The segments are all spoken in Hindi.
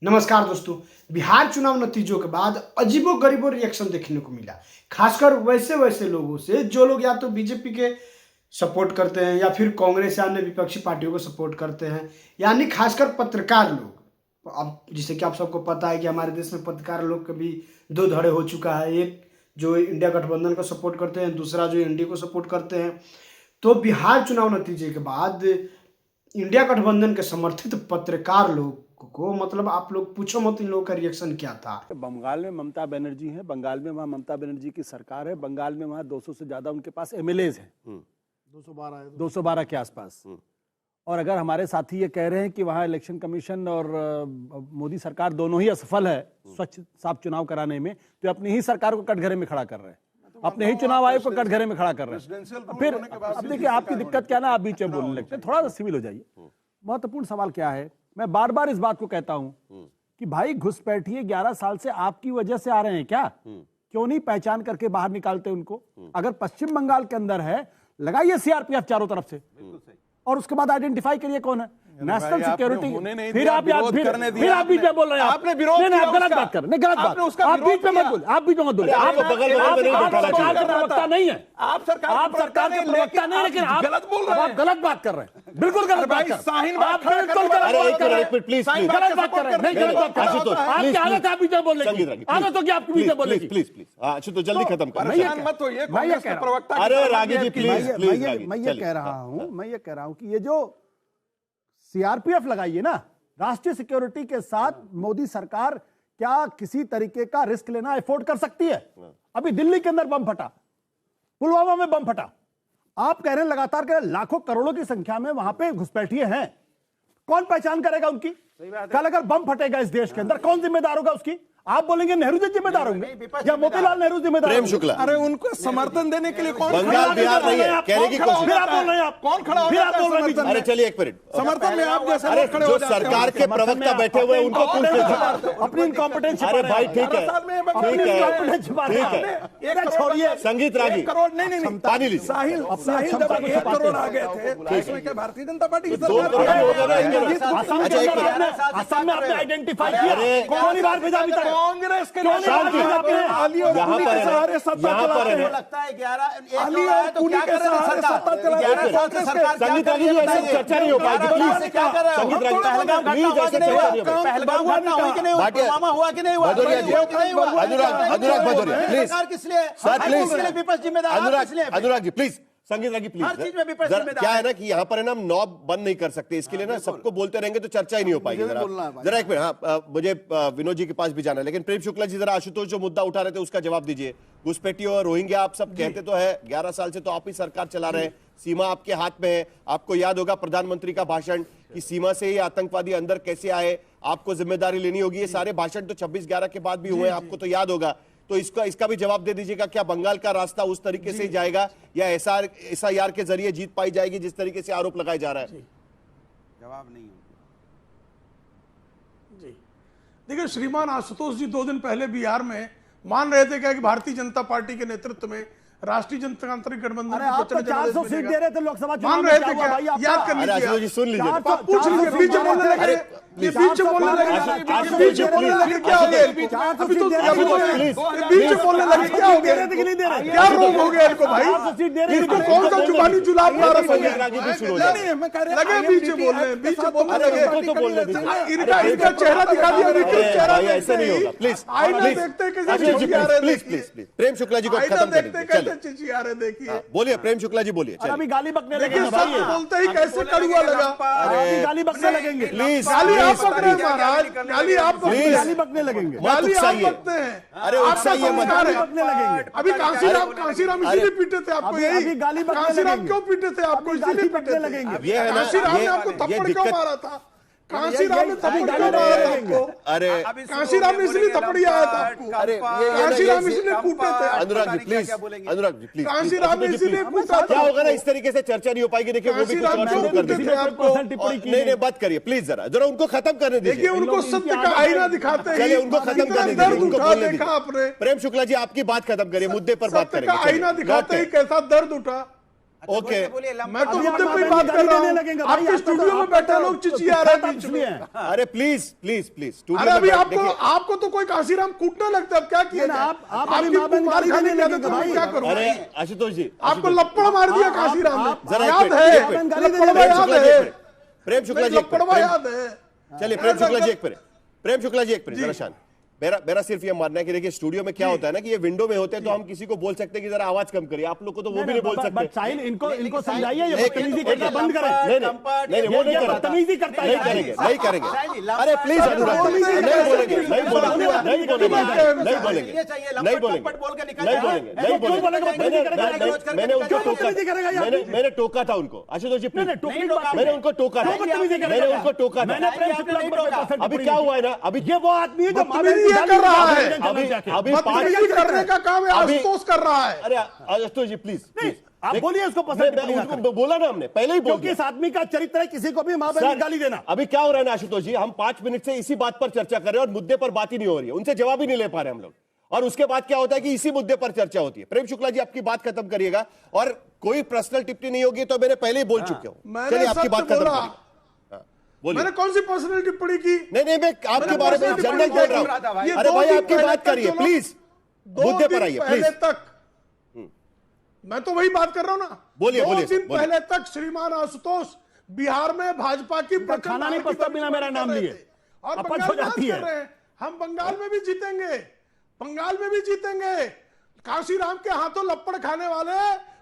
नमस्कार दोस्तों। बिहार चुनाव नतीजों के बाद अजीबोगरीबो रिएक्शन देखने को मिला, खासकर वैसे लोगों से जो लोग या तो बीजेपी के सपोर्ट करते हैं या फिर कांग्रेस या अन्य विपक्षी पार्टियों को सपोर्ट करते हैं, यानी खासकर पत्रकार लोग। अब जैसे कि आप सबको पता है कि हमारे देश में पत्रकार लोग के भी दो धड़े हो चुका है, एक जो इंडिया गठबंधन को सपोर्ट करते हैं, दूसरा जो एनडीए को सपोर्ट करते हैं। तो बिहार चुनाव नतीजे के बाद इंडिया गठबंधन के समर्थित पत्रकार लोग को मतलब आप लोग पूछो मत इन लोगों का रिएक्शन क्या था। बंगाल में ममता बनर्जी है, बंगाल में वहाँ ममता बनर्जी की सरकार है, बंगाल में वहाँ 200 से ज्यादा उनके पास एमएलएज हैं, 212 के आसपास। और अगर हमारे साथी ये कह रहे हैं कि वहाँ इलेक्शन कमीशन और मोदी सरकार दोनों ही असफल है स्वच्छ साफ चुनाव कराने में, तो अपनी ही सरकार को कटघरे में खड़ा कर रहे हैं, अपने ही चुनाव आयोग को कटघरे में खड़ा कर रहे हैं। फिर अब देखिए आपकी दिक्कत क्या ना, आप बीच में बोलने लगते हैं, थोड़ा सा सिविल हो जाइए। महत्वपूर्ण सवाल क्या है, मैं बार बार इस बात को कहता हूं कि भाई घुसपैठिए 11 साल से आपकी वजह से आ रहे हैं क्या? क्यों नहीं पहचान करके बाहर निकालते उनको? अगर पश्चिम बंगाल के अंदर है, लगाइए सीआरपीएफ चारों तरफ से और उसके बाद आइडेंटिफाई करिए कौन है नेशनल सिक्योरिटी। फिर आप बीच में बोल रहे हैं, आपने विरोध किया, आप गलत बात कर रहे हैं, गलत बात। आप बीच में मत बोलिए, आप बीच में मत बोलिए। आप सरकार के प्रवक्ता नहीं है, आप सरकार के प्रवक्ता नहीं है, लेकिन आप गलत बात कर रहे हैं, बिल्कुल गलत बात कर रहे हैं। आप बिल्कुल गलत बात कर रहे हैं, प्लीज गलत बात कर रहे हैं, नहीं गलत बात कर रहे हैं। आपकी हालत आप बीच में बोल रहे हैं, आदत होगी आपके बीच में बोलने की। प्लीज प्लीज तो जल्दी खत्म कर। मैं ये कह रहा हूं कि ये जो सीआरपीएफ लगाइए ना, राष्ट्रीय सिक्योरिटी के साथ मोदी सरकार क्या किसी तरीके का रिस्क लेना अफोर्ड कर सकती है? अभी दिल्ली के अंदर बम फटा, पुलवामा में बम फटा, आप कह रहे हैं लगातार कह लाखों करोड़ों की संख्या में वहां पे घुसपैठिए हैं, कौन पहचान करेगा उनकी? कल अगर बम फटेगा इस देश के अंदर, कौन जिम्मेदार होगा उसकी? आप बोलेंगे नेहरू जी जिम्मेदार होंगे या मोतीलाल नेहरू जिम्मेदार? प्रेम शुक्ला, अरे उनको समर्थन देने के लिए कौन बंगाल बिहार नहीं है, कहने की कोशिश। फिर आप बोल रहे हैं, आप कौन खड़ा हो जाता है समर्थन? अरे चलिए एक मिनट, समर्थन में आप जैसे अरे लोग खड़े जो हो जाते हैं। सरकार के प्रवक्ता बैठे हुए हैं उनको पूछ लीजिए। अपनी इनकॉम्पिटेंस। अरे भाई ठीक है, ठीक है, छोड़िए। संगीत रागी करोड़ नहीं पानी लीजिए। साहिल जब 1 करोड़ आ गए थे तो इसमें क्या भारतीय जनता पार्टी की दो करोड़ हो गए ना इनके पास। अच्छा एक मिनट, असम में आपने आइडेंटिफाई किया, कौन ही बार भेजा अभी तक? कांग्रेस के शांति, यहाँ पर है, यहाँ पर है। लगता है 11 अली और पुनी के सहारे सत्ता चला रहे हैं। संगीत रागी जी ऐसे चर्चा नहीं हो पाएगी, प्लीज। क्या कर रहे हो? संगीत रागी प्लीज ऐसे चर्चा नहीं हो पाएगी। पहलगाम घटना हुई कि नहीं हुआ? पुलवामा हुआ कि नहीं हुआ? भदौरिया जी, अनुराग भदौरिया प्लीज सरकार किस लिए? सर प्लीज, विपक्ष जिम्मेदार किस लिए? अनुराग जी प्लीज, संगीत रागी प्लीज। हर चीज में विपक्ष जरा जिम्मेदार क्या है है ना कि यहाँ पर है ना, हम नॉब बंद नहीं कर सकते, इसके लिए ना सबको बोलते रहेंगे तो चर्चा ही नहीं हो पाएगी। जरा एक मिनट, हाँ मुझे विनोद जी के पास भी जाना है, लेकिन प्रेम शुक्ला जी जरा आशुतोष जो मुद्दा उठा रहे थे उसका जवाब दीजिए। घुसपैठियों और रोहिंग्या आप सब कहते तो है, 11 साल से तो आप ही सरकार चला रहे हैं, सीमा आपके हाथ में है। आपको याद होगा प्रधानमंत्री का भाषण कि सीमा से ही आतंकवादी अंदर कैसे आए, आपको जिम्मेदारी लेनी होगी। ये सारे भाषण तो 26/11 के बाद भी हुए, आपको तो याद होगा। तो इसका भी जवाब दे दीजिएगा, क्या बंगाल का रास्ता उस तरीके से ही जाएगा या एसआईआर के जरिए जीत पाई जाएगी जिस तरीके से आरोप लगाया जा रहा है? जवाब नहीं जी देखिए, श्रीमान आशुतोष जी 2 दिन पहले बिहार में मान रहे थे क्या कि भारतीय जनता पार्टी के नेतृत्व में राष्ट्रीय जनतांत्रिक गठबंधन अरे आप तो 400 सीट दे रहे थे लोकसभा चुनाव मान में, रहे क्या थे हुआ क्या? भाई? याद कर लीजिए, आशुतोष जी सुन लीजिए, आप पूछ लीजिए, बीच में बोलने लगे, बीच में बोलने लगे, बीच में बोलने लगे, क्या हो गया? अभी तो बीच में बोलने लगे, क्या हो गया? क्या रोग हो गया इनको भाई? इनको कौन सा जुबानी जुलाब मारा? लगे बीच में बोलने, बीच में बोलने लगे। इनका चेहरा दिखा दिया, चेहरा ऐसा नहीं होगा, प्लीज आईना देखते कैसे चिचिया रहे, प्लीज प्रेम शुक्ला जी को आईना खत्म देखते करिए। कैसे चिचिया रहे, देखिए। बोलिए प्रेम शुक्ला जी बोलिए। और अभी गाली बकने देखिए लगेंगे सच भाई, बोलते ही कैसे कड़ुआ लगा। अभी गाली बकने लगेंगे, प्लीज गाली आप पक रहे हैं महाराज, गाली आप पक रहे हैं, गाली बकने लगेंगे। गाली आप उकसाइए। पकते हैं। अरे आपका उकसाइए मत। संस्कार है। बकने लगेंगे। अभी कांसीराम इसीलिए पीटे थे आपको, अभी यही गाली बकने कांसीराम लगेंगे। क्यों पीटे थे आपको? अभी इसीलिए गाली पीटे बकने थे। लगेंगे। ये है ना, कांसीराम ने आपको ये थप्पड़ क्यों दिक्कत। मारा था? कांसीराम ने थप्पड़ क्यों मारा था आपको? अरे कांसीराम ने इसलिए थप्पड़ आया था आपको। अरे कांसीराम इसलिए कूटे थे। Anurag ji please, Anurag ji please. कांसीराम ने इसलिए कूटा क्या था। होगा ना, इस तरीके से चर्चा नहीं हो पाएगी। देखिए वो भी कुछ और शुरू कर देते हैं। नहीं बात करिए प्लीज, जरा उनको खत्म करने देखिए दीजिए। उनको सत्य का आईना दिखाते हैं। चलिए उनको खत्म करने दीजिए, दर्द उनको उठा बोलने देखा आपने? दीजिए। प्रेम शुक्ला जी आपकी बात खत्म करिए, मुद्दे पर बात सत्य का करेंगे। आईना दिखाते ही कैसा दर्द उठा? ओके बोलिए मैं तो अभी मुद्दे आप पे ही हमें बात कर गाली रहा देने हूँ। लगेंगे भाई, आपके आपका स्टूडियो तो- में बैठे लोग चिचिया रहे हैं बीच इसलिए में। अरे प्लीज प्लीज प्लीज अरे अभी आपको तो कोई काशीराम कूटने लगता है, अब क्या किया नहीं, जाए? आप अभी आपकी माँ बहन मार गाली खाने देने की लगेंगे आदत है, भाई। क्या करूं? अरे आशुतोष जी आपको लपड़ मार दिया काशीराम ने, जरा एक याद मिनट, है? एक मिनट। लपड़वा प्रेम याद शुक्ला जी है? एक मिनट। प्रेम शुक्ला जी एक लपड़वा मिनट। याद है? चलिए प्रेम शुक्ला जी एक मिनट। प्रेम शुक्ला जी एक मिनट जरा शांत। मेरा सिर्फ ये मानना है कि देखिए स्टूडियो में क्या होता है ना कि ये विंडो में होते हैं तो हम किसी को बोल सकते हैं कि जरा आवाज कम करिए, आप लोग को तो वो भी नहीं बोल सकते। साहिल इनको समझाइए, ये एक- बदतमीजी एक- करना बंद करें। नहीं वो नहीं ये करेंगे, बदतमीजी करता है। नहीं करेंगे, नहीं करेंगे। साहिल, अरे प्लीज अनुराग जी, बोलते हैं, नहीं बोलेंगे, नहीं बोलते बोलेंगे, हैं, नहीं बोलेंगे, नहीं बोलेंगे, ये चाहिए, लपट नहीं बोलेंगे, लपट बोल के निकल नहीं जाए। बोलेंगे, ऐसे नहीं क्यों बोलेंगे। बोलेगा? बदतमीजी करेगा, रोज करके मैंने उनको निकल टोका, बदतमीजी करेगा यार। मैंने टोका था उनको। आशुतोष जी नहीं, प्लीज, टोकरी नहीं, बात मैंने है। उनको टोका था, क्यों बदतमीजी करेगा? मैंने उनको टोका था। मैंने प्रेम शुक्ला नहीं पर टोका। 1% अभी टिप्पणी क्या की। हुआ है ना, अभी ये वो आदमी है जो माँ बहन बदतमीजी की ये गाली कर रहा देता है। अभी बदतमीजी करने का काम है अभी- आशुतोष कर रहा है। अरे आशुतोष जी प्लीज नहीं, आप देख- बोलिए उसको मैं- 1% मैं टिप्पणी ना उनको करें। बोला ना हमने पहले ही बोल क्योंकि दिया। इस आदमी का चरित्र है किसी को भी माँ बहन सर, की गाली देना। अभी क्या हो रहा है ना आशुतोष जी, हम 5 मिनट से इसी बात पर चर्चा कर रहे हैं और मुद्दे पर बात ही नहीं हो रही है, उनसे जवाब ही नहीं ले पा रहे हम लोग। और उसके बाद क्या होता है कि इसी मुद्दे पर चर्चा होती है। प्रेम शुक्ला जी आपकी बात खत्म करिएगा और कोई पर्सनल टिप्पणी नहीं होगी तो मैंने पहले ही बोल चुके हूं। मैंने चलिए आपकी सच बात खत्म बोला। करिए। हाँ, बोलिए। मैंने कौन सी पर्सनल टिप्पणी की? नहीं मैं आपके बारे में जनरल बोल रहा हूं। ये अरे 2 भाई दिन आपकी पहले बात तक करिए चलो, प्लीज, 2 मुद्दे पर दिन आइए पहले प्लीज। तक मैं तो वही बात कर रहा हूं ना। बोलिए, 2 बोलिए, दिन बोलिए। पहले तक श्रीमान आशुतोष बिहार में भाजपा की प्रचंड खाना नहीं हार की पचता बिना मेरा नाम कर रहे लिए। थे। और अपच बंगाल हो में बात जाती कर है। रहे हैं, हम बंगाल में भी जीतेंगे, बंगाल में भी जीतेंगे। काशीराम के हाथों लपड़ खाने वाले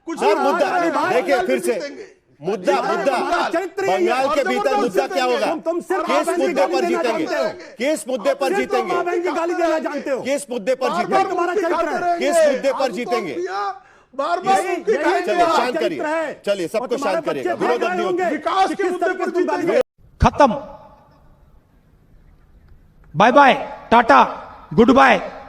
कुछ सर नहीं मुद्दा कर रहे हैं, देखिए बंगाल फिर में से जीतेंगे। मुद्दा चरित्र है ये। बंगाल के और भीतर जबरदस्त मुद्दा क्या जीतेंगे। होगा? तुम सिर्फ केस माँ बहन की मुद्दे गाली पर देना जीतेंगे, जानते हो। केस मुद्दे पर सिर्फ तुम माँ बहन जीतेंगे, की गाली देना जानते हो। केस मुद्दे पर बार-बार जीतेंगे। तुम्हारा मुक्ति चरित्र खाते है। रहेंगे। किस मुद्दे पर आशुतोष जीतेंगे? भैया बार-बार यही- मुक्ति यही खाएंगे चलिए तुम्हारा शांत चरित्र करिए, है। चलिए और सबको तुम्हारे शांत करिएगा, बच्चे विरोध देख रहे नहीं होगी। होंगे विकास कि के किस मुद्दे तरीके पर से तुम गाली जीतेंगे। खत्म। Bye bye, tata, good bye.